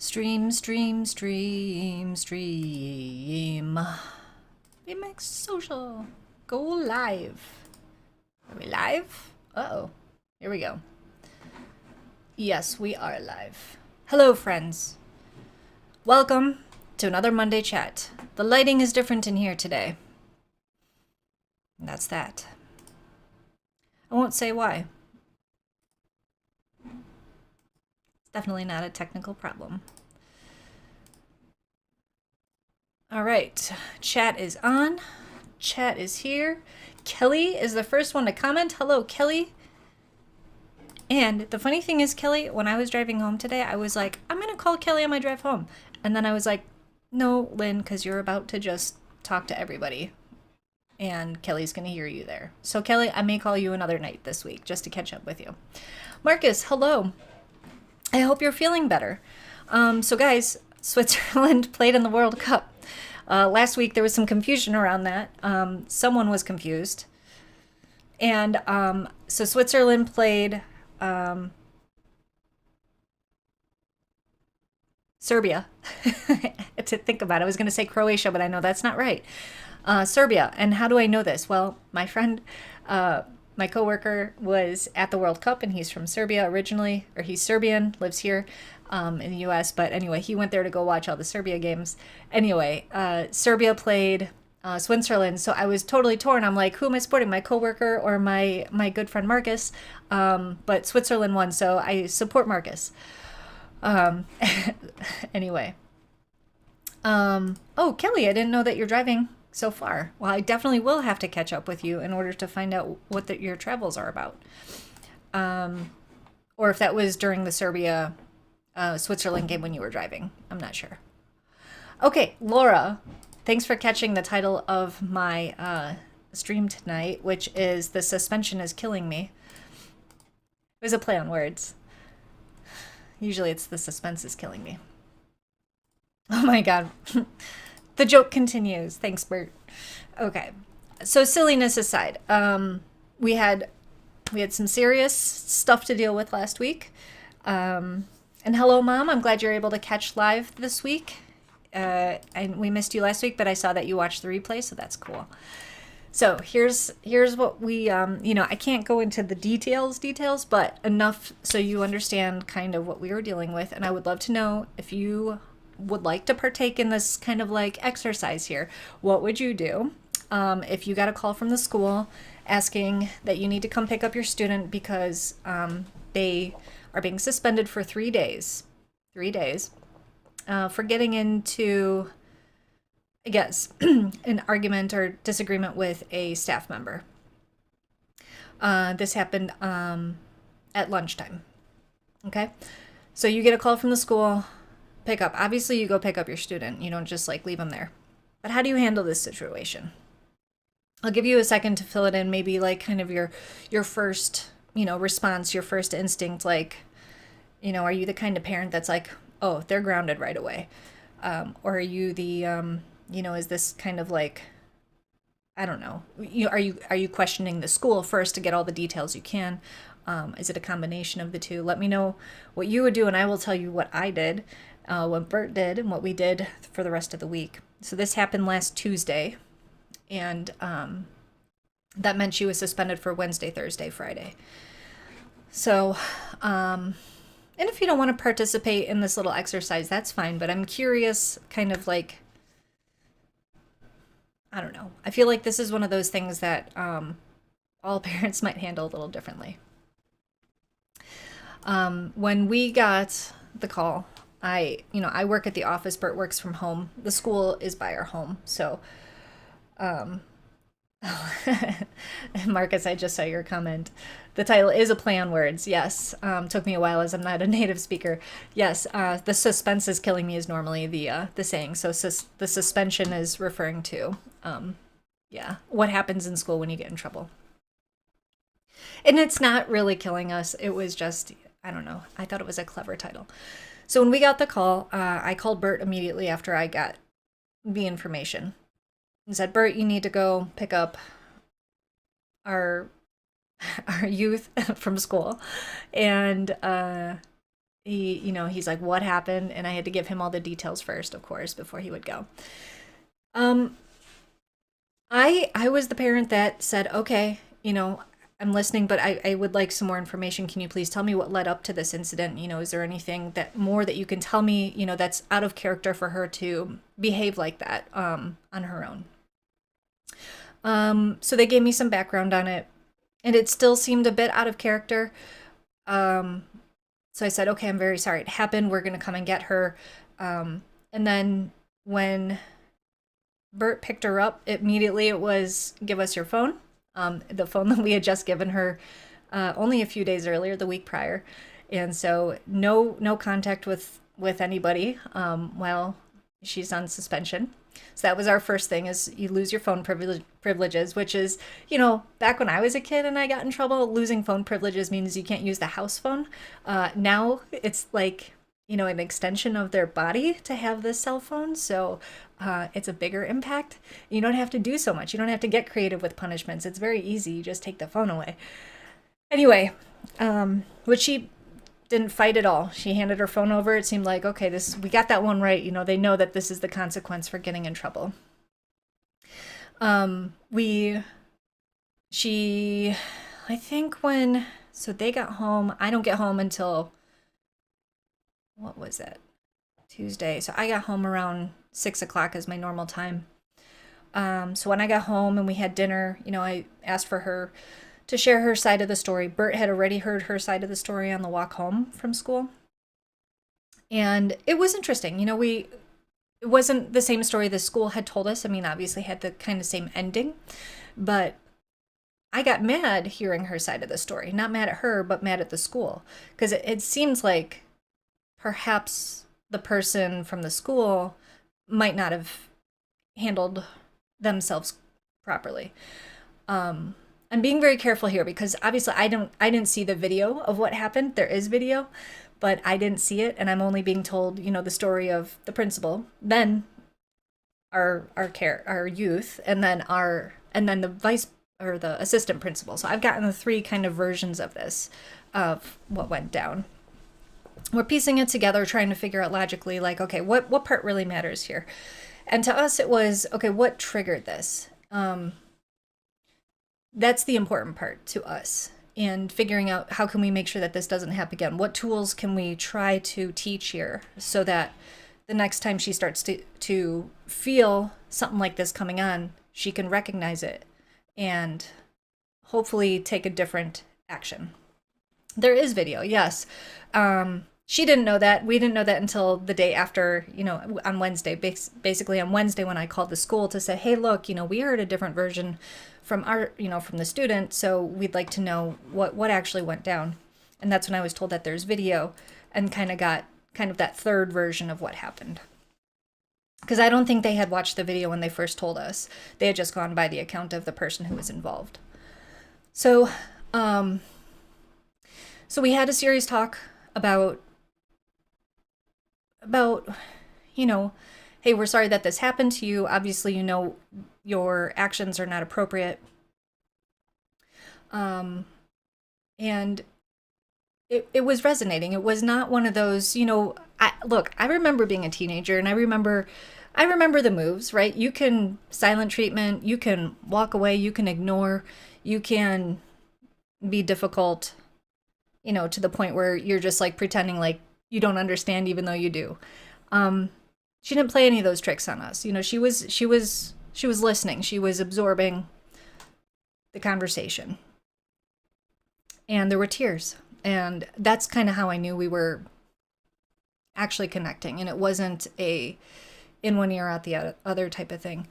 Stream, stream, stream, stream. BMX Social. Go live. Are we live? Uh-oh. Here we go. Yes, we are live. Hello, friends. Welcome to another Monday chat. The lighting is different in here today. And that's that. I won't say why. It's definitely not a technical problem. All right, chat is on. Chat is here. Kelly is the first one to comment. Hello, Kelly. And the funny thing is, Kelly, when I was driving home today, I was like, I'm going to call Kelly on my drive home. And then I was like, no, Lynn, because you're about to just talk to everybody. And Kelly's going to hear you there. So, Kelly, I may call you another night this week just to catch up with you. Marcus, hello. I hope you're feeling better. So, guys, Switzerland played in the World Cup. Last week, there was some confusion around that. Someone was confused. And so Switzerland played Serbia. To think about it, I was going to say Croatia, but I know that's not right. Serbia. And how do I know this? Well, my friend, my coworker, was at the World Cup, and he's from Serbia originally, or he's Serbian, lives here in the U.S. But anyway, he went there to go watch all the Serbia games. Anyway, Serbia played Switzerland, so I was totally torn. I'm like, who am I supporting, my coworker or my good friend Marcus? But Switzerland won, so I support Marcus. Anyway. Oh, Kelly, I didn't know that you're driving so far. Well, I definitely will have to catch up with you in order to find out what your travels are about. Or if that was during the Serbia Switzerland game when you were driving. I'm not sure. Okay, Laura, thanks for catching the title of my stream tonight, which is The Suspension is Killing Me. It was a play on words. Usually it's The Suspense is Killing Me. Oh my god. The joke continues. Thanks, Bert. Okay. So silliness aside, we had some serious stuff to deal with last week. And hello, Mom. I'm glad you're able to catch live this week. And we missed you last week, but I saw that you watched the replay, so that's cool. So here's what we, I can't go into the details, but enough so you understand kind of what we were dealing with. And I would love to know if you would like to partake in this kind of like exercise here. What would you do if you got a call from the school asking that you need to come pick up your student because they are being suspended for 3 days? 3 days for getting into, I guess, an argument or disagreement with a staff member. This happened at lunchtime. Okay, so you get a call from the school. Pick up. Obviously, you go pick up your student. You don't just like leave them there. But how do you handle this situation? I'll give you a second to fill it in. Maybe like kind of your first, response, your first instinct. Like, are you the kind of parent that's like, oh, they're grounded right away? Or are you the, is this kind of like, I don't know. Are you questioning the school first to get all the details you can? Is it a combination of the two? Let me know what you would do, and I will tell you what I did. What Bert did and what we did for the rest of the week. So this happened last Tuesday, and that meant she was suspended for Wednesday, Thursday, Friday. So, and if you don't want to participate in this little exercise, that's fine, but I'm curious, kind of like, I don't know. I feel like this is one of those things that all parents might handle a little differently. When we got the call, I work at the office. Bert works from home. The school is by our home. So, Marcus, I just saw your comment. The title is a play on words. Yes. Took me a while as I'm not a native speaker. Yes. The suspense is killing me is normally the saying. So the suspension is referring to, what happens in school when you get in trouble. And it's not really killing us. It was just, I don't know. I thought it was a clever title. So when we got the call, I called Bert immediately after I got the information and said, Bert, you need to go pick up our youth from school. And he's like, what happened? And I had to give him all the details first, of course, before he would go. I was the parent that said, okay, I'm listening, but I would like some more information. Can you please tell me what led up to this incident? Is there anything that you can tell me, that's out of character for her to behave like that on her own? So they gave me some background on it, and it still seemed a bit out of character. So I said, okay, I'm very sorry it happened. We're going to come and get her. And then when Bert picked her up, immediately it was, give us your phone. The phone that we had just given her only a few days earlier, the week prior. And so no contact with anybody while she's on suspension. So that was our first thing, is you lose your phone privileges, which is, back when I was a kid and I got in trouble, losing phone privileges means you can't use the house phone. Now it's like, an extension of their body to have this cell phone. So it's a bigger impact. You don't have to do so much. You don't have to get creative with punishments. It's very easy. You just take the phone away. Anyway, which she didn't fight at all. She handed her phone over. It seemed like, okay, we got that one right. They know that this is the consequence for getting in trouble. I think so they got home. I don't get home until, what was it? Tuesday. So I got home around 6:00 is my normal time. So when I got home and we had dinner, I asked for her to share her side of the story. Bert had already heard her side of the story on the walk home from school. And it was interesting. It wasn't the same story the school had told us. I mean, obviously had the kind of same ending, but I got mad hearing her side of the story. Not mad at her, but mad at the school. Because it seems like perhaps the person from the school might not have handled themselves properly. I'm being very careful here because obviously I didn't see the video of what happened. There is video, but I didn't see it, and I'm only being told, the story of the principal, then our youth, and then the vice or the assistant principal. So I've gotten the three kind of versions of this, of what went down. We're piecing it together, trying to figure out logically, like, okay, what part really matters here? And to us, it was, okay, what triggered this? That's the important part to us, and figuring out how can we make sure that this doesn't happen again. What tools can we try to teach here so that the next time she starts to feel something like this coming on, she can recognize it and hopefully take a different action. There is video, yes. She didn't know that. We didn't know that until the day after, on Wednesday. Basically on Wednesday when I called the school to say, hey, look, we heard a different version from from the student, so we'd like to know what actually went down. And that's when I was told that there's video, and kind of got that third version of what happened. Because I don't think they had watched the video when they first told us. They had just gone by the account of the person who was involved. So, so we had a serious talk about, hey, we're sorry that this happened to you. Obviously, your actions are not appropriate. And it was resonating. It was not one of those, I remember being a teenager, and I remember the moves, right? You can silent treatment, you can walk away, you can ignore, you can be difficult, to the point where you're just like pretending like you don't understand even though you do. She didn't play any of those tricks on us. She was listening. She was absorbing the conversation. And there were tears. And that's kind of how I knew we were actually connecting. And it wasn't a in one ear out the other type of thing.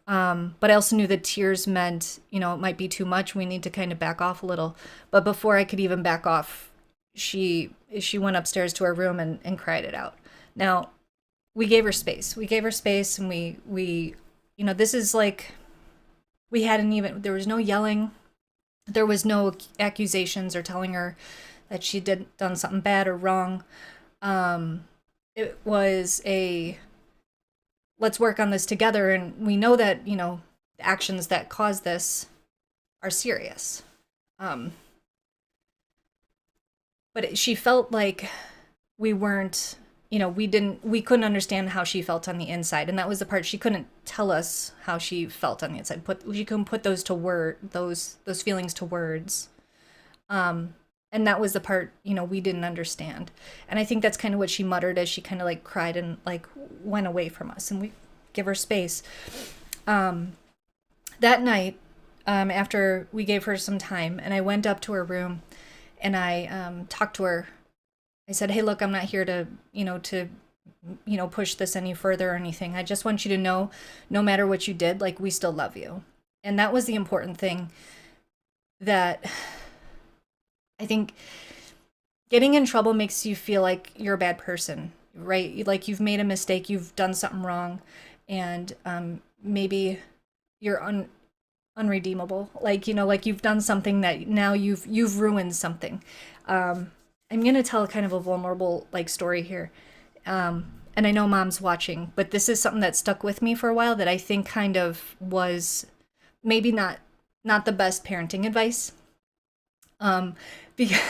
But I also knew that tears meant, it might be too much. We need to kind of back off a little. But before I could even back off, she went upstairs to her room and cried it out. Now, we gave her space. And we this is like, there was no yelling. There was no accusations or telling her that she done something bad or wrong. It was let's work on this together. And we know that, the actions that cause this are serious. But she felt like we weren't, we couldn't understand how she felt on the inside. And that was the part she couldn't tell us how she felt on the inside. She couldn't put those to word, those feelings to words. And that was the part, we didn't understand. And I think that's kind of what she muttered as she kind of like cried and like went away from us, and we give her space. That night, after we gave her some time, and I went up to her room and I talked to her. I said, hey, look, I'm not here to, push this any further or anything. I just want you to know, no matter what you did, like, we still love you. And that was the important thing, that I think getting in trouble makes you feel like you're a bad person, right? Like, you've made a mistake, you've done something wrong, and maybe you're unredeemable. Like, like you've done something that now you've ruined something. I'm going to tell kind of a vulnerable like story here. And I know Mom's watching, but this is something that stuck with me for a while that I think kind of was maybe not the best parenting advice. Because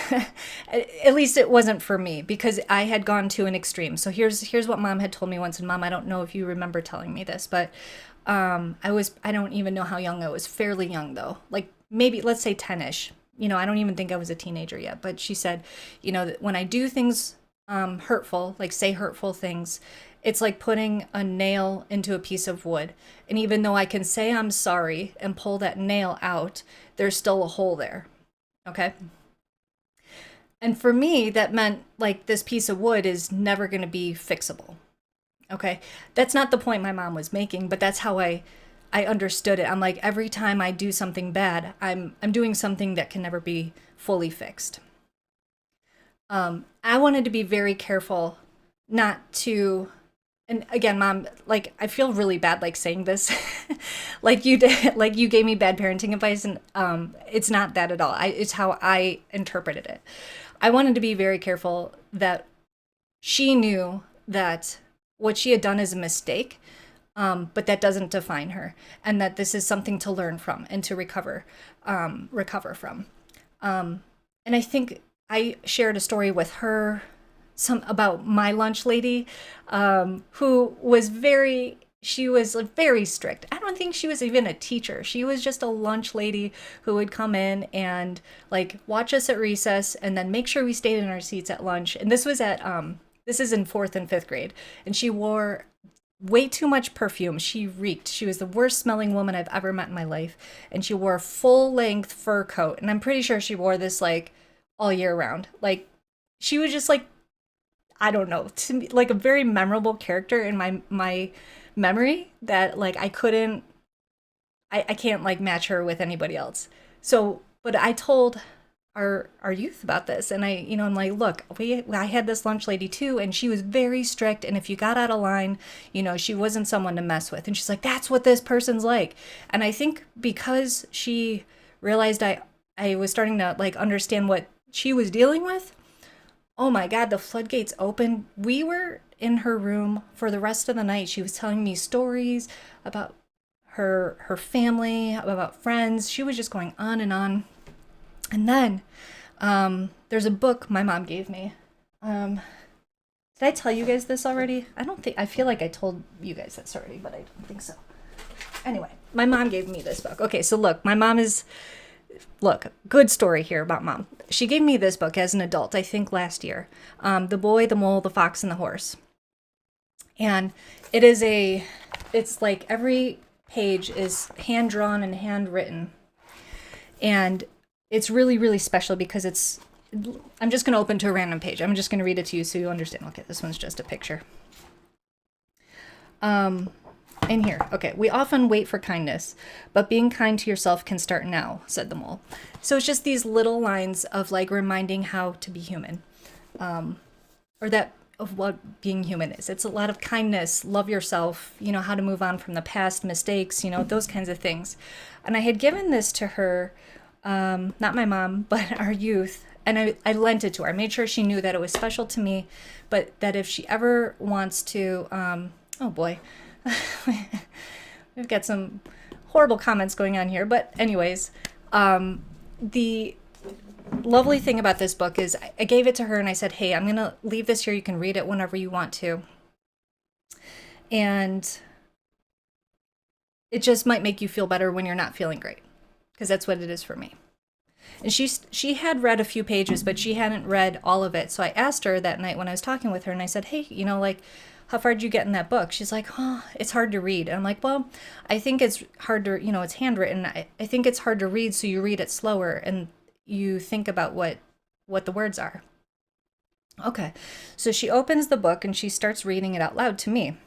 at least it wasn't for me, because I had gone to an extreme. So here's what Mom had told me once. And Mom, I don't know if you remember telling me this, but I don't even know how young I was. Fairly young though, like maybe let's say 10ish. I don't even think I was a teenager yet, but she said, that when I do things hurtful, like say hurtful things, it's like putting a nail into a piece of wood. And even though I can say I'm sorry and pull that nail out, there's still a hole there. Okay? And for me, that meant like this piece of wood is never going to be fixable. Okay? That's not the point my mom was making, but that's how I understood it. I'm like, every time I do something bad, I'm doing something that can never be fully fixed. I wanted to be very careful not to, and again, Mom, like, I feel really bad like saying this, like you did, like you gave me bad parenting advice, and it's not that at all. It's how I interpreted it. I wanted to be very careful that she knew that what she had done is a mistake. But that doesn't define her, and that this is something to learn from and to recover from. And I think I shared a story with her about my lunch lady, who was very strict. I don't think she was even a teacher. She was just a lunch lady who would come in and like watch us at recess and then make sure we stayed in our seats at lunch. And this was this is in 4th and 5th grade, and she wore way too much perfume. She reeked. She was the worst smelling woman I've ever met in my life. And she wore a full length fur coat. And I'm pretty sure she wore this like all year round. Like, she was just like, I don't know, to me, like a very memorable character in my memory that like I can't like match her with anybody else. So, but I told our youth about this, and I'm like, look, I had this lunch lady too, and she was very strict, and if you got out of line, she wasn't someone to mess with. And she's like, that's what this person's like. And I think because she realized I was starting to like understand what she was dealing with, oh my God, the floodgates opened. We were in her room for the rest of the night. She was telling me stories about her family, about friends. She was just going on and on. And then there's a book my mom gave me. Did I tell you guys this already? I feel like I told you guys this already, but I don't think so. Anyway, my mom gave me this book. Okay, so look, good story here about Mom. She gave me this book as an adult, I think last year. The Boy, the Mole, the Fox, and the Horse. And it's like every page is hand-drawn and handwritten. And it's really, really special because I'm just going to open to a random page. I'm just going to read it to you so you understand. Okay, this one's just a picture. In here, okay, we often wait for kindness, but being kind to yourself can start now, said the mole. So it's just these little lines of like reminding how to be human, or that of what being human is. It's a lot of kindness, love yourself, how to move on from the past mistakes, those kinds of things. And I had given this to her, not my mom, but our youth. And I lent it to her. I made sure she knew that it was special to me, but that if she ever wants to, oh boy, we've got some horrible comments going on here. But anyways, lovely thing about this book is I gave it to her and I said, hey, I'm going to leave this here. You can read it whenever you want to. And it just might make you feel better when you're not feeling great, because that's what it is for me. And she had read a few pages, but she hadn't read all of it. So I asked her that night when I was talking with her, and I said, hey, like, how far did you get in that book? She's like, oh, it's hard to read. And I'm like, well, I think it's hard to, it's handwritten. I think it's hard to read, so you read it slower and you think about what the words are. Okay. So she opens the book and she starts reading it out loud to me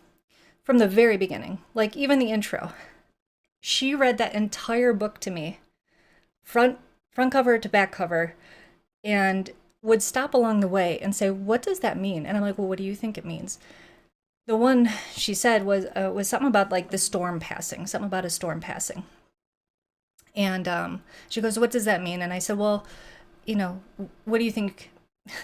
from the very beginning, like even the intro. She read that entire book to me, front cover to back cover, and would stop along the way and say, what does that mean? And I'm like, well, what do you think it means? The one she said was something about like the storm passing, something about a storm passing. And she goes, what does that mean? And I said, well, what do you think?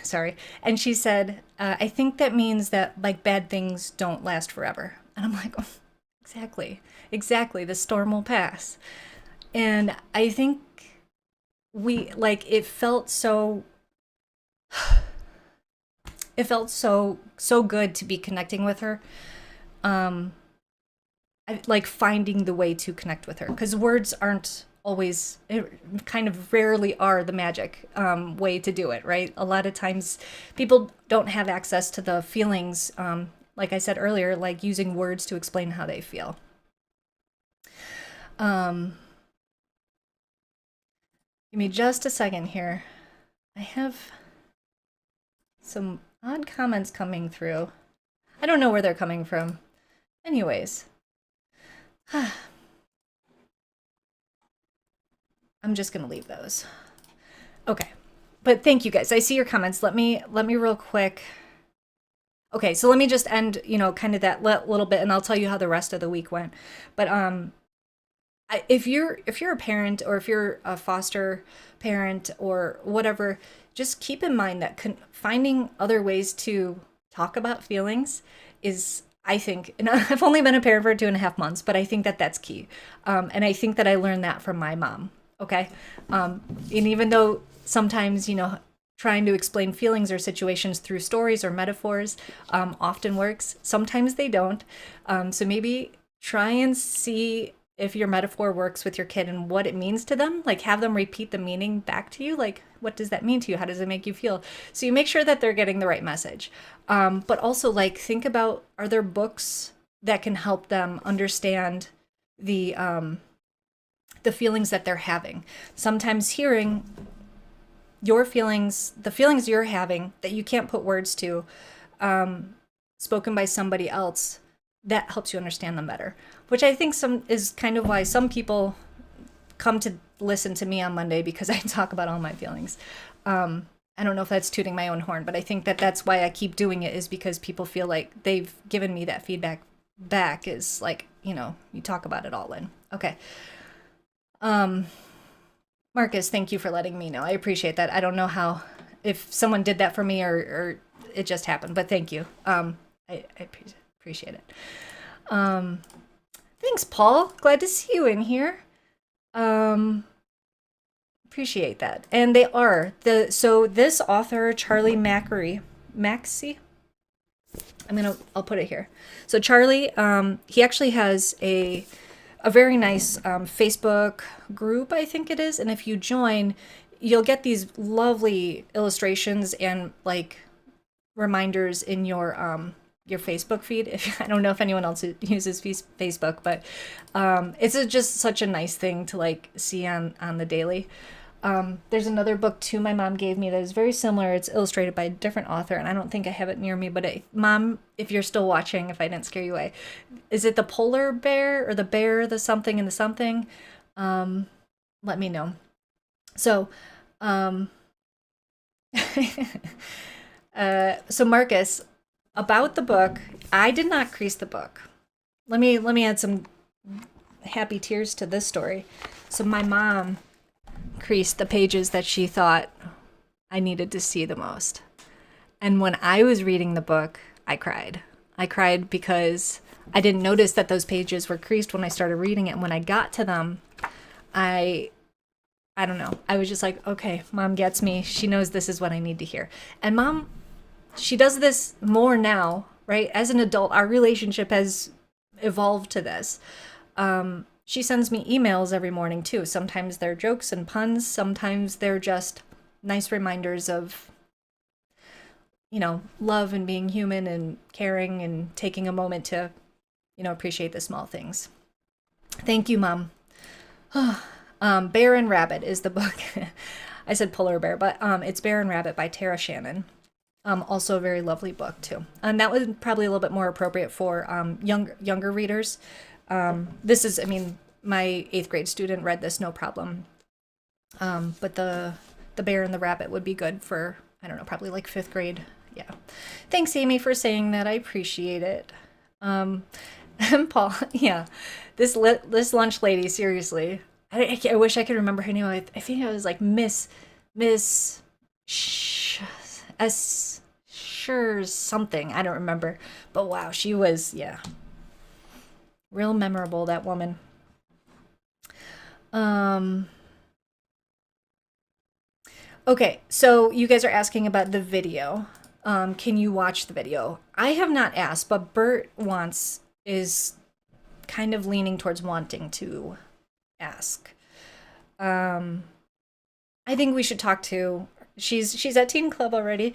Sorry. And she said, I think that means that like bad things don't last forever. And I'm like, oh, exactly. The storm will pass. And I think it felt so good to be connecting with her. Like finding the way to connect with her, because words aren't always, kind of rarely are the magic way to do it, right? A lot of times people don't have access to the feelings, like I said earlier, like using words to explain how they feel. Give me just a second here. I have some odd comments coming through. I don't know where they're coming from. Anyways. I'm just going to leave those. Okay. But thank you guys. I see your comments. Let me real quick. Okay, so let me just end, kind of that little bit, and I'll tell you how the rest of the week went. But if you're a parent, or if you're a foster parent or whatever, just keep in mind that finding other ways to talk about feelings is, I think, and I've only been a parent for 2.5 months, but I think that that's key. And I think that I learned that from my mom. Okay. And even though sometimes, trying to explain feelings or situations through stories or metaphors often works, sometimes they don't. So maybe try and see if your metaphor works with your kid and what it means to them. Like, have them repeat the meaning back to you. Like, what does that mean to you? How does it make you feel? So you make sure that they're getting the right message. But also, like, think about, are there books that can help them understand the feelings that they're having? Sometimes hearing your feelings, the feelings you're having that you can't put words to, spoken by somebody else, that helps you understand them better. Which I think is kind of why some people come to listen to me on Monday, because I talk about all my feelings. I don't know if that's tooting my own horn, but I think that that's why I keep doing it, is because people feel like they've given me that feedback back, is like, you talk about it all in. Okay. Marcus, thank you for letting me know. I appreciate that. I don't know if someone did that for me or it just happened, but thank you. I appreciate it. Thanks, Paul. Glad to see you in here. Appreciate that. And they are so this author, Charlie Mackesy. I'll put it here. So Charlie, he actually has a very nice Facebook group, I think it is. And if you join, you'll get these lovely illustrations and like reminders in your Facebook feed. I don't know if anyone else uses Facebook, but it's just such a nice thing to like see on the daily. There's another book too my mom gave me that is very similar. It's illustrated by a different author, and I don't think I have it near me, but Mom, if you're still watching, if I didn't scare you away, is it the polar bear or the bear, the something and the something? Let me know. So, so Marcus, about the book, I did not crease the book. Let me add some happy tears to this story. So my mom creased the pages that she thought I needed to see the most. And when I was reading the book, I cried. I cried because I didn't notice that those pages were creased when I started reading it. And when I got to them, I I don't know. I was just like, okay, mom gets me. She knows this is what I need to hear. And mom, she does this more now, right? As an adult, our relationship has evolved to this. She sends me emails every morning too. Sometimes they're jokes and puns. Sometimes they're just nice reminders of, love and being human and caring and taking a moment to, appreciate the small things. Thank you, mom. Bear and Rabbit is the book. I said Polar Bear, but it's Bear and Rabbit by Tara Shannon. Also a very lovely book too. And that was probably a little bit more appropriate for younger readers. This is, my 8th grade student read this no problem. But the Bear and the Rabbit would be good for, I don't know, probably like 5th grade. Yeah. Thanks, Amy, for saying that. I appreciate it. And Paul, yeah, this lunch lady, seriously. I wish I could remember her name. I think it was like Miss Sure something. I don't remember. But wow, she was, yeah, real memorable, that woman. Okay, so you guys are asking about the video. Can you watch the video? I have not asked, but Bert is kind of leaning towards wanting to ask. I think we should talk to. She's at Teen Club already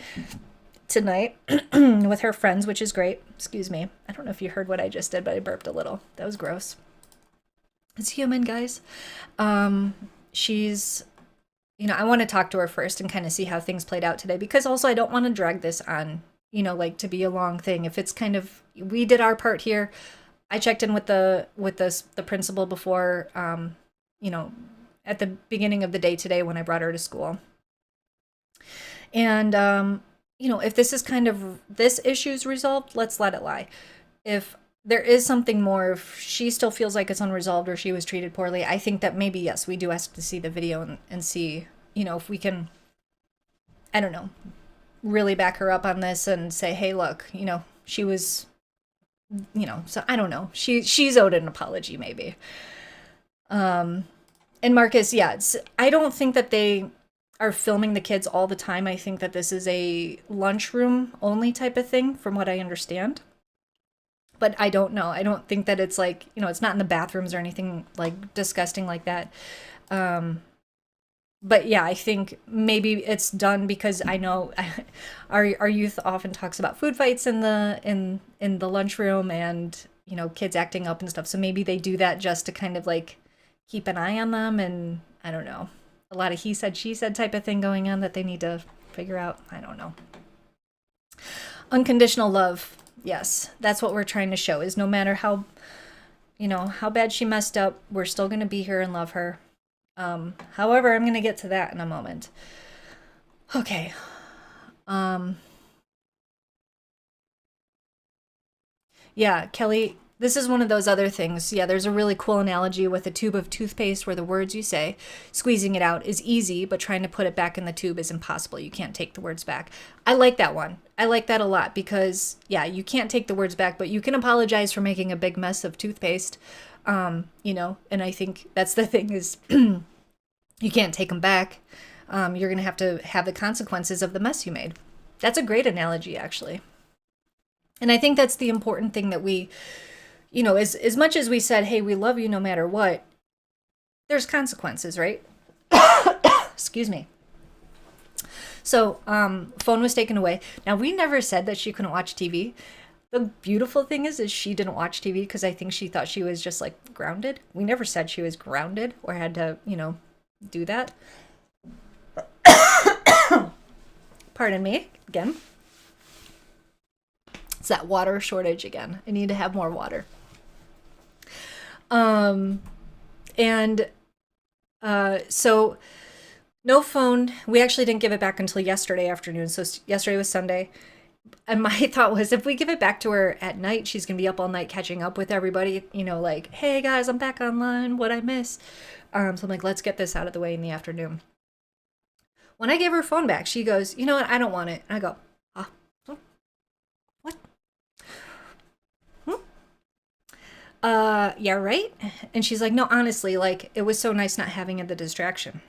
tonight with her friends, which is great. Excuse me. I don't know if you heard what I just did, but I burped a little. That was gross. It's human, guys. She's, I want to talk to her first and kind of see how things played out today, because also I don't want to drag this on, like to be a long thing. If it's kind of, we did our part here. I checked in with the principal before, at the beginning of the day today when I brought her to school. And, if this is kind of, this issue's resolved, let's let it lie. If there is something more, if she still feels like it's unresolved or she was treated poorly, I think that maybe, yes, we do ask to see the video and see, if we can, I don't know, really back her up on this and say, hey, look, she was, so I don't know. She's owed an apology, maybe. And Marcus, yeah, I don't think that they are filming the kids all the time. I think that this is a lunchroom only type of thing, from what I understand. But I don't know. I don't think that it's like, it's not in the bathrooms or anything like disgusting like that. But yeah, I think maybe it's done because I know our youth often talks about food fights in the lunchroom and, kids acting up and stuff. So maybe they do that just to kind of like keep an eye on them. And I don't know, a lot of he said, she said type of thing going on that they need to figure out. I don't know. Unconditional love. Yes, that's what we're trying to show, is no matter how bad she messed up, we're still going to be here and love her. However, I'm going to get to that in a moment. Okay. Yeah, Kelly, this is one of those other things. Yeah, there's a really cool analogy with a tube of toothpaste where the words you say, squeezing it out is easy, but trying to put it back in the tube is impossible. You can't take the words back. I like that one. I like that a lot because, yeah, you can't take the words back, but you can apologize for making a big mess of toothpaste, and I think that's the thing is you can't take them back. You're going to have the consequences of the mess you made. That's a great analogy, actually. And I think that's the important thing that we, as much as we said, hey, we love you no matter what, there's consequences, right? Excuse me. So, phone was taken away. Now, we never said that she couldn't watch TV. The beautiful thing is she didn't watch TV because I think she thought she was just like grounded. We never said she was grounded or had to, do that. Pardon me again. It's that water shortage again. I need to have more water. So no phone. We actually didn't give it back until yesterday afternoon. So yesterday was Sunday. And my thought was, if we give it back to her at night, she's going to be up all night catching up with everybody, like, hey guys, I'm back online. What'd I miss? So I'm like, let's get this out of the way in the afternoon. When I gave her phone back, she goes, you know what? I don't want it. And I go, what? Yeah, right? And she's like, no, honestly, like, it was so nice not having the distraction.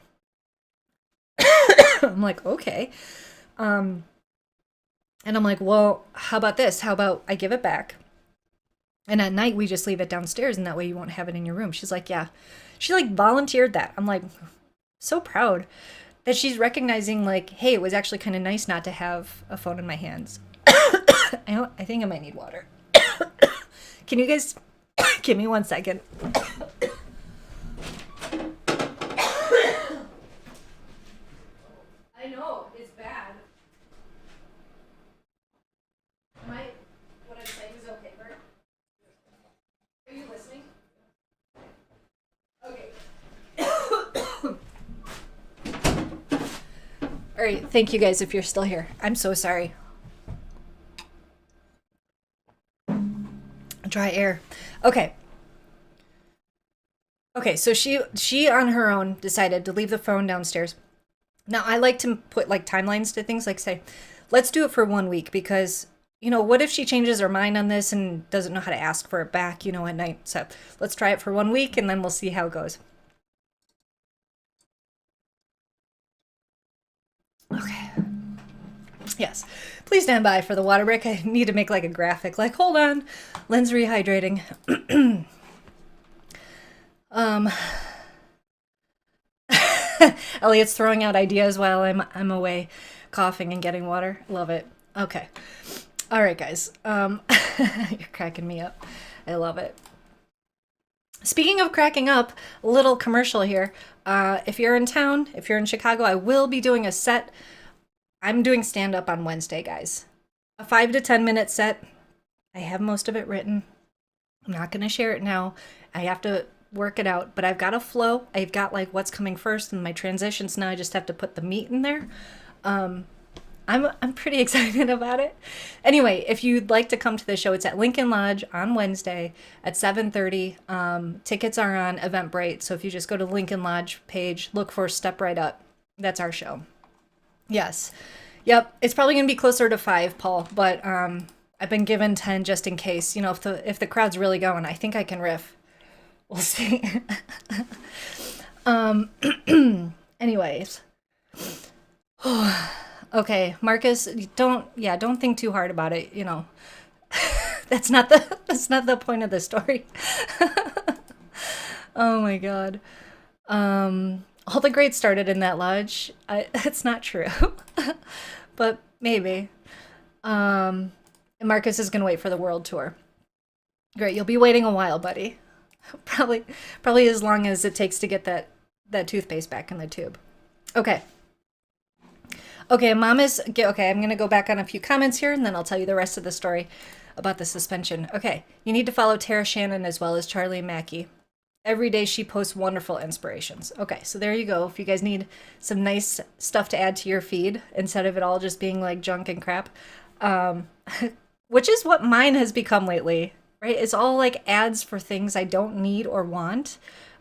I'm like, okay. And I'm like, well, how about this? How about I give it back? And at night, we just leave it downstairs, and that way you won't have it in your room. She's like, yeah. She like volunteered that. I'm like, so proud that she's recognizing, like, hey, it was actually kind of nice not to have a phone in my hands. I think I might need water. Can you guys give me 1 second? I know, it's bad. What I'm saying is okay, Bert? Are you listening? Okay. All right, thank you guys if you're still here. I'm so sorry. Dry air. Okay. Okay, so she on her own decided to leave the phone downstairs. Now, I like to put like timelines to things, like say, let's do it for 1 week because, you know, what if she changes her mind on this and doesn't know how to ask for it back, you know, at night. So let's try it for 1 week and then we'll see how it goes. Okay. Yes. Please stand by for the water break. I need to make like a graphic. Like, hold on. Lynn's rehydrating. Elliot's throwing out ideas while I'm away coughing and getting water. Love it. Okay. All right, guys. You're cracking me up. I love it. Speaking of cracking up, a little commercial here. If you're in town, if you're in Chicago, I will be doing a set. I'm doing stand-up on Wednesday, guys. A 5 to 10 minute set. I have most of it written. I'm not going to share it now. I have to work it out, but I've got a flow. I've got like what's coming first and my transitions. Now I just have to put the meat in there. I'm pretty excited about it. Anyway, if you'd like to come to the show, it's at Lincoln Lodge on Wednesday at 7:30. Tickets are on Eventbrite, so if you just go to Lincoln Lodge page, look for Step Right Up. That's our show. Yes. Yep. It's probably gonna be closer to 5, Paul, but I've been given 10 just in case. You know, if the crowd's really going, I think I can riff. We'll see. Anyways. Okay, Marcus, don't think too hard about it, you know. That's not the point of the story. Oh my god. All the greats started in that lodge. It's not true. But maybe. Marcus is gonna wait for the world tour. Great, you'll be waiting a while, buddy. Probably as long as it takes to get that toothpaste back in the tube. Okay. Okay, okay, I'm going to go back on a few comments here, and then I'll tell you the rest of the story about the suspension. Okay, you need to follow Tara Shannon as well as Charlie Mackey. Every day she posts wonderful inspirations. Okay, so there you go. If you guys need some nice stuff to add to your feed, instead of it all just being like junk and crap, which is what mine has become lately, right? It's all like ads for things I don't need or want.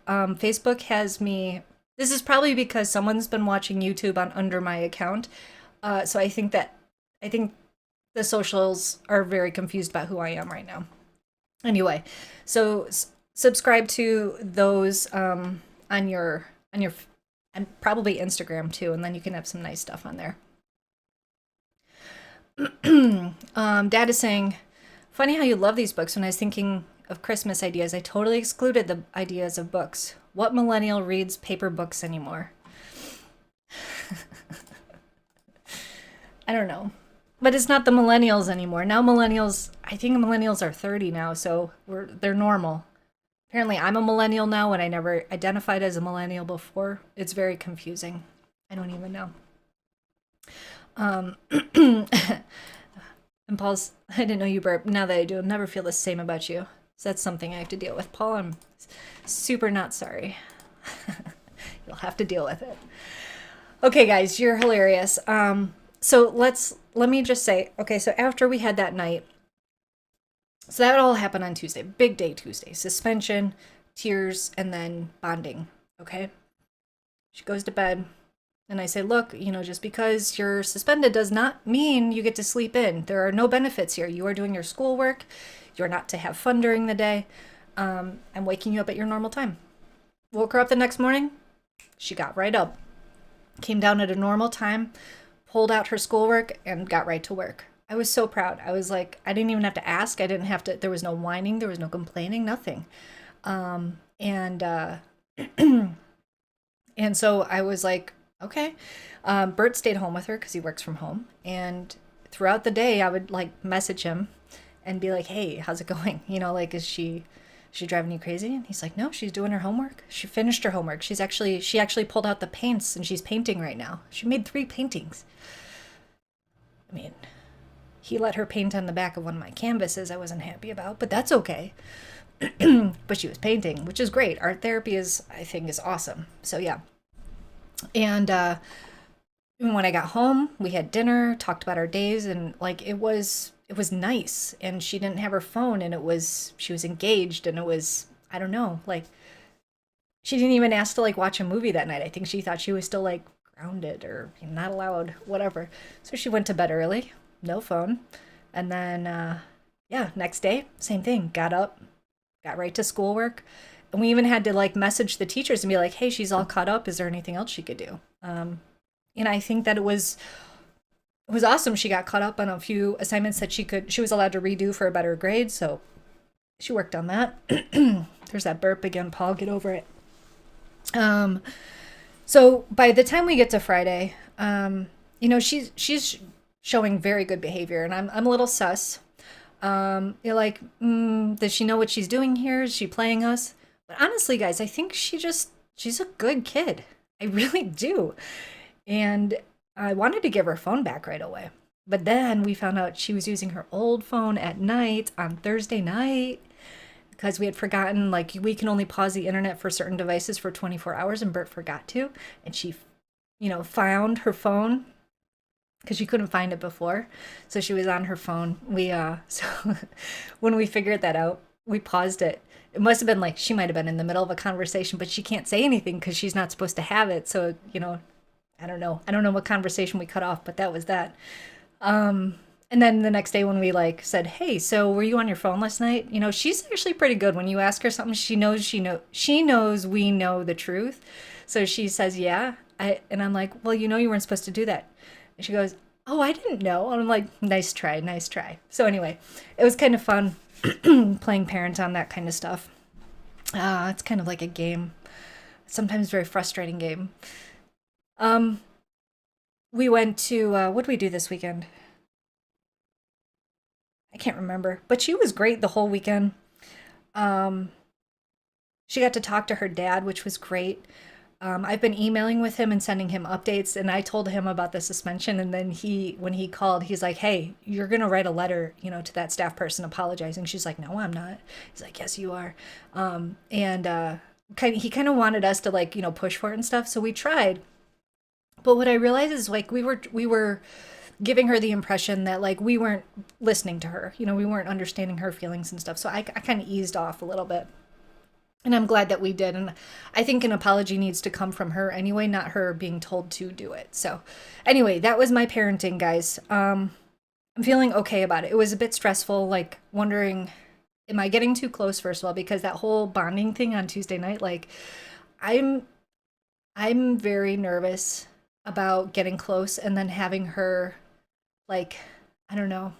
Facebook has me... This is probably because someone's been watching YouTube under my account. So I think the socials are very confused about who I am right now. Anyway, so subscribe to those on your and probably Instagram too, and then you can have some nice stuff on there. Dad is saying, funny how you love these books. When I was thinking of Christmas ideas, I totally excluded the ideas of books. What millennial reads paper books anymore? I don't know. But it's not the millennials anymore. Now millennials, I think millennials are 30 now, so they're normal. Apparently I'm a millennial now when I never identified as a millennial before. It's very confusing. I don't even know. And Paul's, I didn't know you burped. Now that I do, I'll never feel the same about you. So that's something I have to deal with. Paul, I'm super not sorry. You'll have to deal with it. Okay, guys, you're hilarious. So let me just say, okay, so after we had that night, so that all happened on Tuesday, big day Tuesday, suspension, tears, and then bonding, okay? She goes to bed, and I say, look, you know, just because you're suspended does not mean you get to sleep in. There are no benefits here. You are doing your schoolwork. You're not to have fun during the day. I'm waking you up at your normal time. Woke her up the next morning. She got right up. came down at a normal time, pulled out her schoolwork, and got right to work. I was so proud. I was like, I didn't even have to ask. I didn't have to, there was no whining, there was no complaining, nothing. And and so I was like, okay. Bert stayed home with her because he works from home. And throughout the day, I would like message him and be like, hey, how's it going? You know, like, is she driving you crazy? And he's like, no, she's doing her homework. She finished her homework. She actually pulled out the paints and she's painting right now. She made 3 paintings. I mean, he let her paint on the back of one of my canvases I wasn't happy about, but that's okay. But she was painting, which is great. Art therapy I think, is awesome. So yeah. And when I got home, we had dinner, talked about our days, and like it was nice. And she didn't have her phone, and she was engaged, and it was, I don't know, like she didn't even ask to like watch a movie that night. I think she thought she was still like grounded or not allowed, whatever. So she went to bed early, no phone. And then yeah, next day, same thing. Got up, got right to schoolwork. And we even had to like message the teachers and be like, hey, she's all caught up. Is there anything else she could do? And I think that it was awesome. She got caught up on a few assignments that she was allowed to redo for a better grade. So she worked on that. There's that burp again, Paul, get over it. So by the time we get to Friday, you know, she's showing very good behavior, and I'm a little sus. You're like, does she know what she's doing here? Is she playing us? But honestly, guys, I think she's a good kid. I really do. And I wanted to give her phone back right away. But then we found out she was using her old phone at night on Thursday night because we had forgotten, like, we can only pause the internet for certain devices for 24 hours, and Bert forgot to. And she, you know, found her phone because she couldn't find it before. So she was on her phone. So when we figured that out, we paused it. It must have been like, she might have been in the middle of a conversation, but she can't say anything because she's not supposed to have it. So, you know, I don't know what conversation we cut off, but that was that. And then the next day when we like said, hey, so were you on your phone last night? You know, she's actually pretty good. When you ask her something, she knows we know the truth. So she says, yeah. And I'm like, well, you know, you weren't supposed to do that. And she goes, oh, I didn't know. And I'm like, nice try. So anyway, it was kind of fun playing parent on that kind of stuff. It's kind of like a game, sometimes very frustrating game. We went to, what did we do this weekend? I can't remember, but she was great the whole weekend. She got to talk to her dad, which was great. I've been emailing with him and sending him updates, and I told him about the suspension, and then when he called, he's like, hey, you're going to write a letter, you know, to that staff person apologizing. She's like, no, I'm not. He's like, yes, you are. He kind of wanted us to, like, you know, push for it and stuff. So we tried. But what I realized is, like, we were giving her the impression that, like, we weren't listening to her. You know, we weren't understanding her feelings and stuff. So I kind of eased off a little bit. And I'm glad that we did. And I think an apology needs to come from her anyway, not her being told to do it. So anyway, that was my parenting, guys. I'm feeling okay about it. It was a bit stressful, like wondering, am I getting too close, first of all? Because that whole bonding thing on Tuesday night, like, I'm very nervous about getting close and then having her, like, I don't know,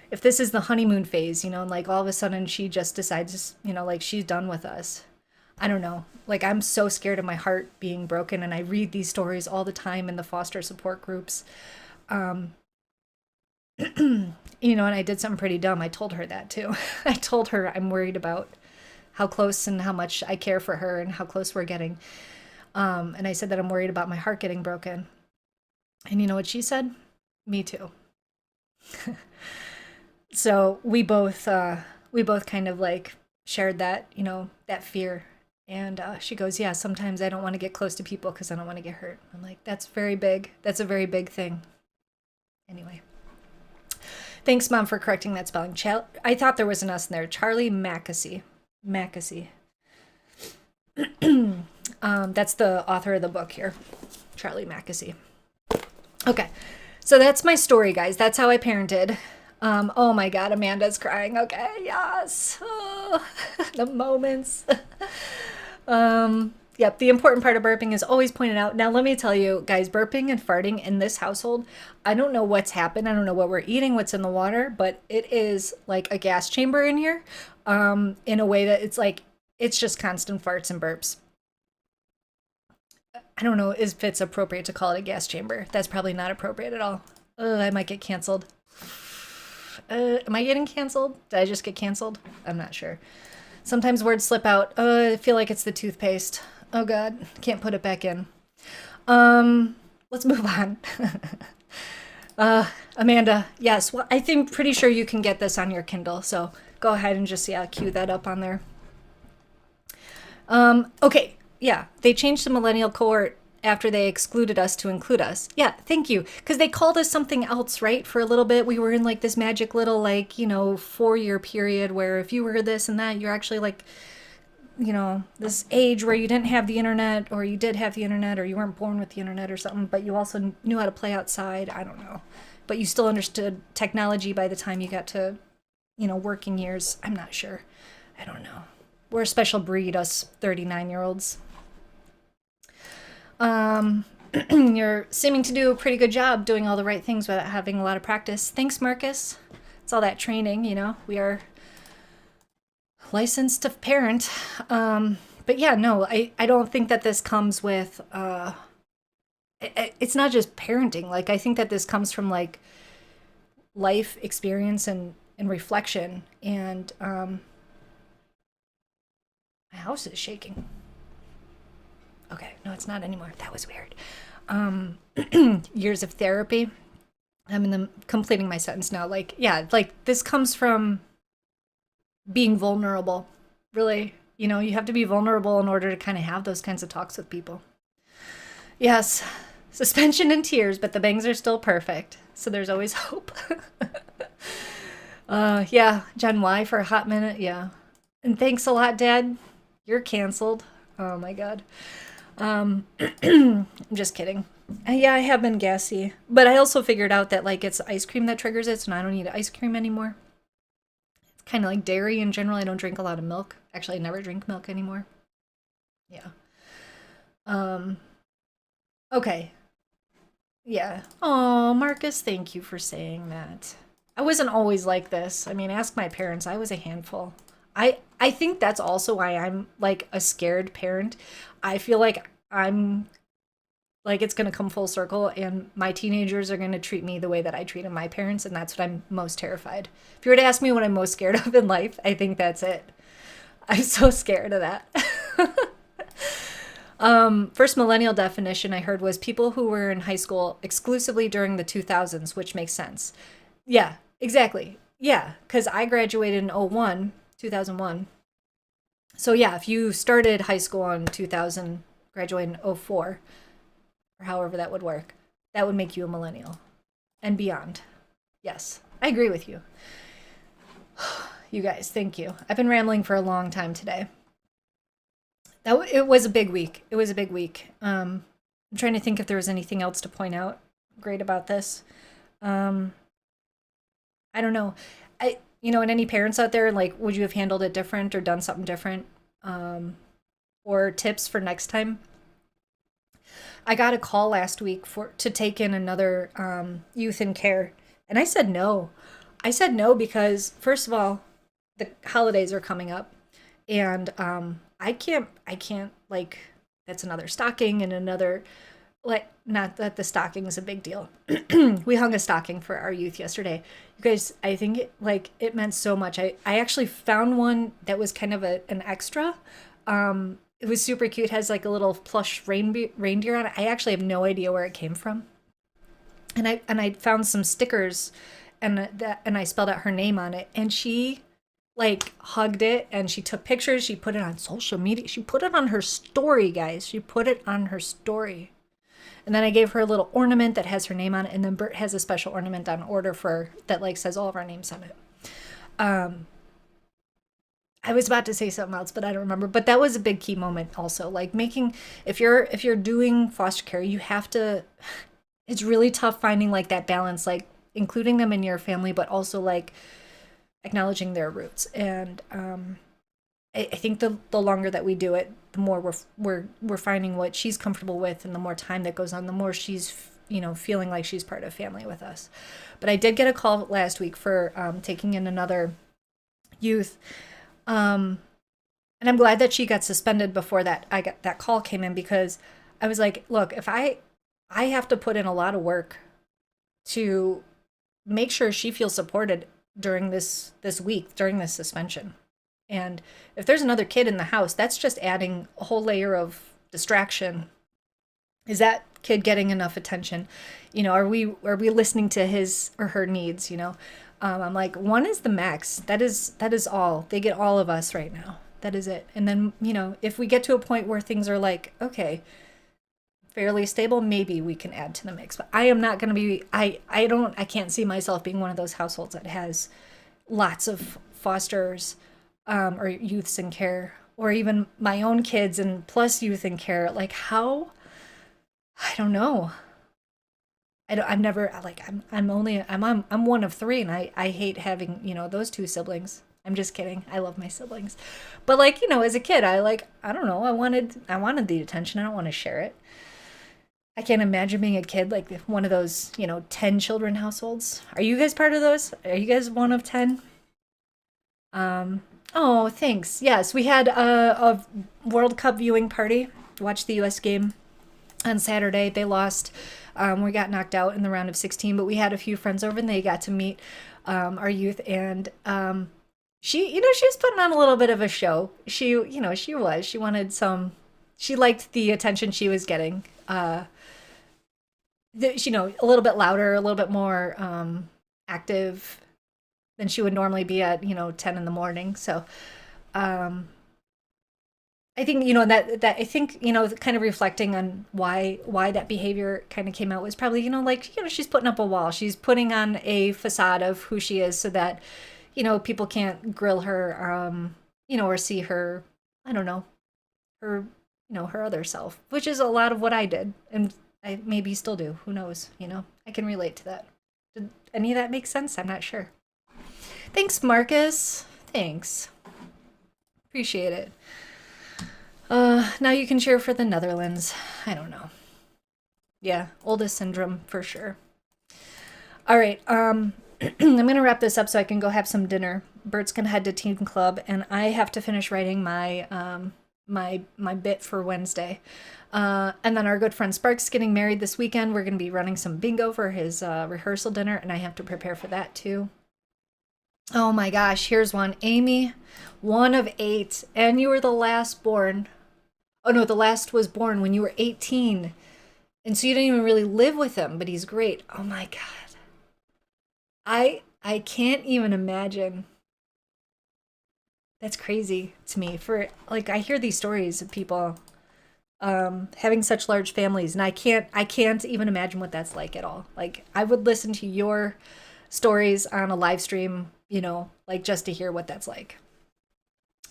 if this is the honeymoon phase, you know, and like all of a sudden she just decides, you know, like she's done with us. I don't know. Like, I'm so scared of my heart being broken, and I read these stories all the time in the foster support groups. You know, and I did something pretty dumb. I told her that too. I told her I'm worried about how close and how much I care for her and how close we're getting. And I said that I'm worried about my heart getting broken. And you know what she said? Me too. So we both kind of like shared that, you know, that fear. And she goes, yeah, sometimes I don't want to get close to people because I don't want to get hurt. I'm like, that's very big. That's a very big thing. Anyway. Thanks, Mom, for correcting that spelling. I thought there was an S in there. Charlie Mackesy. That's the author of the book here. Charlie Mackesy. Okay. So that's my story, guys. That's how I parented. Oh my God, Amanda's crying. Okay, yes. Oh, the moments. Yep, the important part of burping is always pointed out. Now, let me tell you, guys, burping and farting in this household, I don't know what's happened. I don't know what we're eating, what's in the water, but it is like a gas chamber in here, in a way that it's like, it's just constant farts and burps. I don't know if it's appropriate to call it a gas chamber. That's probably not appropriate at all. I might get canceled. Am I getting canceled? Did I just get canceled? I'm not sure. Sometimes words slip out. I feel like it's the toothpaste. Oh God, can't put it back in. Let's move on. Amanda, yes. Well, I think pretty sure you can get this on your Kindle. So go ahead and just cue that up on there. Okay, yeah, they changed the millennial cohort after they excluded us to include us. Yeah, thank you. Because they called us something else, right? For a little bit, we were in like this magic little, like, 4-year period where if you were this and that, you're actually like, this age where you didn't have the internet, or you did have the internet, or you weren't born with the internet or something, but you also knew how to play outside. I don't know. But you still understood technology by the time you got to, working years. I'm not sure. I don't know. We're a special breed, us 39-year-olds. You're seeming to do a pretty good job doing all the right things without having a lot of practice. Thanks, Marcus. It's all that training, we are licensed to parent. But yeah, no, I don't think that this comes with, it's not just parenting. Like, I think that this comes from like life experience and reflection. And, my house is shaking. Okay, no, it's not anymore. That was weird. Years of therapy. I'm completing my sentence now. Like, yeah, like this comes from being vulnerable. Really, you have to be vulnerable in order to kind of have those kinds of talks with people. Yes, suspension and tears, but the bangs are still perfect. So there's always hope. Yeah, Gen Y for a hot minute. Yeah. And thanks a lot, Dad. You're canceled. Oh my God. I'm just kidding. Yeah, I have been gassy, but I also figured out that like it's ice cream that triggers it, so now I don't need ice cream anymore. It's kind of like dairy in general. I don't drink a lot of milk. Actually, I never drink milk anymore. Yeah. Okay. Yeah. Oh, Marcus, thank you for saying that. I wasn't always like this. I mean, ask my parents. I was a handful. I think that's also why I'm like a scared parent. I feel like I'm like it's going to come full circle and my teenagers are going to treat me the way that I treated my parents, and that's what I'm most terrified. If you were to ask me what I'm most scared of in life, I think that's it. I'm so scared of that. First millennial definition I heard was people who were in high school exclusively during the 2000s, which makes sense. Yeah, exactly. Yeah, because I graduated in 2001. So yeah, if you started high school in 2000, graduated in 04, or however that would work, that would make you a millennial and beyond. Yes, I agree with you. You guys, thank you. I've been rambling for a long time today. It was a big week. It was a big week. I'm trying to think if there was anything else to point out great about this. I don't know. And any parents out there, like, would you have handled it different or done something different? Or tips for next time? I got a call last week to take in another youth in care, and I said no. I said no because, first of all, the holidays are coming up, and I can't like, that's another stocking and another, like, not that the stocking is a big deal. We hung a stocking for our youth yesterday. You guys, I think it meant so much. I actually found one that was kind of an extra. It was super cute. It has like a little plush reindeer on it. I actually have no idea where it came from. And I found some stickers, and I spelled out her name on it, and she like hugged it, and she took pictures. She put it on social media. She put it on her story, guys. She put it on her story. And then I gave her a little ornament that has her name on it, and then Bert has a special ornament on order that like says all of our names on it. I was about to say something else, but I don't remember. But that was a big key moment also. Like, if you're doing foster care, you have to, it's really tough finding like that balance, like including them in your family, but also like acknowledging their roots. And I think the longer that we do it, the more we're finding what she's comfortable with, and the more time that goes on, the more she's feeling like she's part of family with us. But I did get a call last week for taking in another youth, and I'm glad that she got suspended before that call came in, because I was like, look, if I have to put in a lot of work to make sure she feels supported during this week, during this suspension. And if there's another kid in the house, that's just adding a whole layer of distraction. Is that kid getting enough attention? Are we listening to his or her needs? I'm like, one is the max. That is all. They get all of us right now. That is it. And then, if we get to a point where things are like, okay, fairly stable, maybe we can add to the mix. But I am not going to be, I can't see myself being one of those households that has lots of fosters or youths in care, or even my own kids and plus youth in care. Like, how? I don't know. I've never, like, I'm one of three, and I hate having, those two siblings. I'm just kidding. I love my siblings. But like, as a kid, I don't know, I wanted the attention. I don't want to share it. I can't imagine being a kid like one of those, 10 children households. Are you guys part of those? Are you guys one of 10? Oh, thanks. Yes, we had a World Cup viewing party. Watched the U.S. game on Saturday. They lost. We got knocked out in the round of 16, but we had a few friends over, and they got to meet our youth. And she was putting on a little bit of a show. She wanted some. She liked the attention she was getting. A little bit louder, a little bit more active than she would normally be at, 10 in the morning. So, I think, that I think, kind of reflecting on why that behavior kind of came out was probably, she's putting up a wall. She's putting on a facade of who she is so that, people can't grill her, or see her, I don't know, her other self, which is a lot of what I did. And I maybe still do. Who knows? I can relate to that. Did any of that make sense? I'm not sure. Thanks, Marcus. Thanks. Appreciate it. Now you can cheer for the Netherlands. I don't know. Yeah, oldest syndrome for sure. All right. I'm gonna wrap this up so I can go have some dinner. Bert's gonna head to Teen Club, and I have to finish writing my my bit for Wednesday. And then our good friend Sparks getting married this weekend. We're gonna be running some bingo for his rehearsal dinner, and I have to prepare for that too. Oh my gosh, here's one. Amy, 1 of 8, and you were the last born. Oh no, the last was born when you were 18. And so you didn't even really live with him, but he's great. Oh my God. I can't even imagine. That's crazy to me. For like, I hear these stories of people having such large families, and I can't even imagine what that's like at all. Like, I would listen to your stories on a live stream, like just to hear what that's like.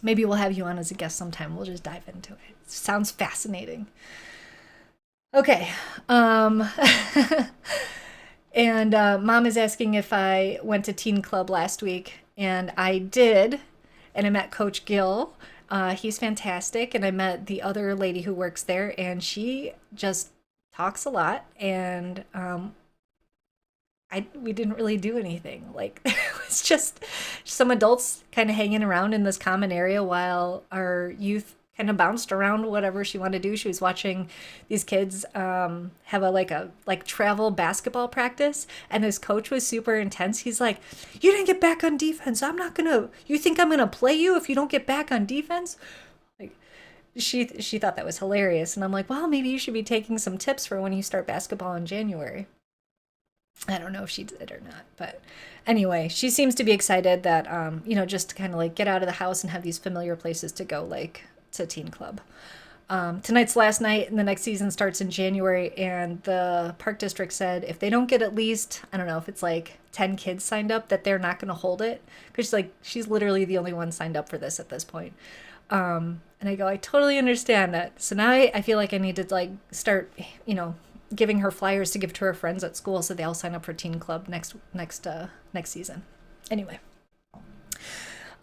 Maybe we'll have you on as a guest sometime. We'll just dive into it. Sounds fascinating. Okay. And Mom is asking if I went to Teen Club last week, and I did. And I met Coach Gill. He's fantastic. And I met the other lady who works there, and she just talks a lot. And we didn't really do anything. Like, it was just some adults kind of hanging around in this common area while our youth kind of bounced around whatever she wanted to do. She was watching these kids have a travel basketball practice, and his coach was super intense. He's like, "You didn't get back on defense. You think I'm gonna play you if you don't get back on defense?" Like, she thought that was hilarious, and I'm like, well, maybe you should be taking some tips for when you start basketball in January. I don't know if she did or not, but anyway, she seems to be excited that just to kind of like get out of the house and have these familiar places to go, like to Teen Club. Tonight's last night, and the next season starts in January, and the park district said if they don't get at least, I don't know if it's like 10 kids signed up, that they're not going to hold it, because she's literally the only one signed up for this at this point. And I go, I totally understand that. So now I feel like I need to like start, giving her flyers to give to her friends at school so they all sign up for Teen Club next season. Anyway.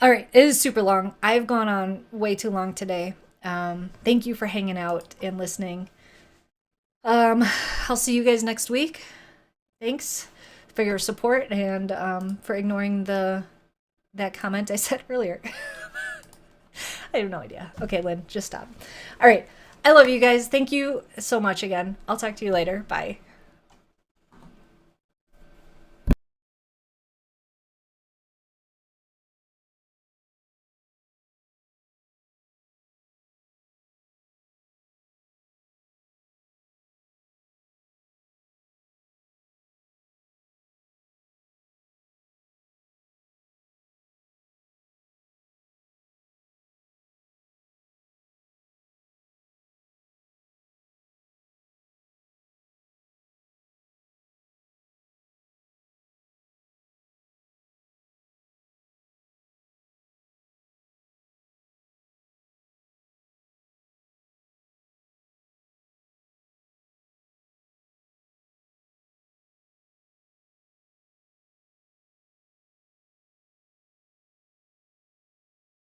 All right, it is super long. I've gone on way too long today. Thank you for hanging out and listening. I'll see you guys next week. Thanks for your support and for ignoring that comment I said earlier. I have no idea. Okay, Lynn, just stop. All right. I love you guys. Thank you so much again. I'll talk to you later. Bye.